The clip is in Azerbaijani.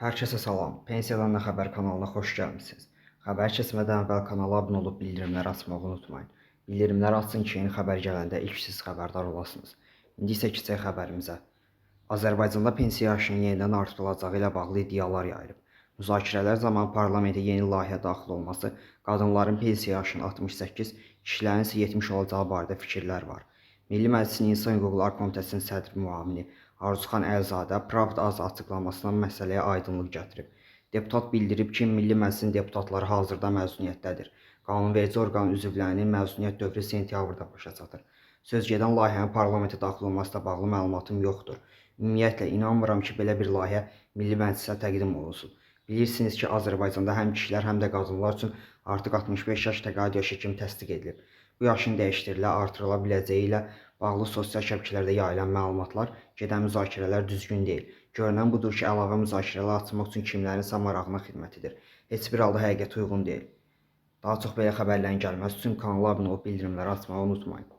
Hər kəsə salam. Pensiyadan nə xəbər kanalına xoş gəlmisiniz. Xəbər keçmədən əvvəl kanala abunə olub bildirimləri açmağı unutmayın. Bildirimləri açın ki, yeni xəbər gələndə ilk siz xəbərdar olasınız. İndi isə keçək xəbərimizə. Azərbaycanda pensiya yaşının yenidən artırılacağı ilə bağlı iddialar yayılıb. Müzakirələr zamanı parlamentə yeni layihə daxil olması, qadınların pensiya yaşının 68, kişilərin isə 70 olacağı barədə fikirlər var. Milli Məclisin İnsan Hüquqları Komitəsinin sədr müavini Arzuxan Əlzadə Pravda AZ açıqlamasına məsələyə aydınlıq gətirib. Deputat bildirib ki, Milli Məclisin deputatları hazırda məzuniyyətdədir. Qanunverici orqanın üzvlərinin məzuniyyət dövrü sentyabrda başa çatır. Sözügedən layihənin parlamentə daxil olmasıyla bağlı məlumatım yoxdur. Ümumiyyətlə, inanmıram ki, belə bir layihə Milli Məclisə təqdim olunsun. Bilirsiniz ki, Azərbaycanda həm kişilər, həm də qadınlar üçün artıq 65 yaş təqaüd yaşı kimi təsdiq edilib. Bu yaşın dəyişdirilə, artırıla biləcəyi ilə bağlı sosial şəbəkələrdə yayılan məlumatlar, gedən müzakirələr düzgün deyil. Görünən budur ki, əlavə müzakirələr açmaq üçün kimlərinsə marağına xidmət edir. Heç bir halda həqiqətə uyğun deyil. Daha çox belə xəbərlərin gəlməsi üçün kanala abunə olub bildirimləri açmağı unutmayın.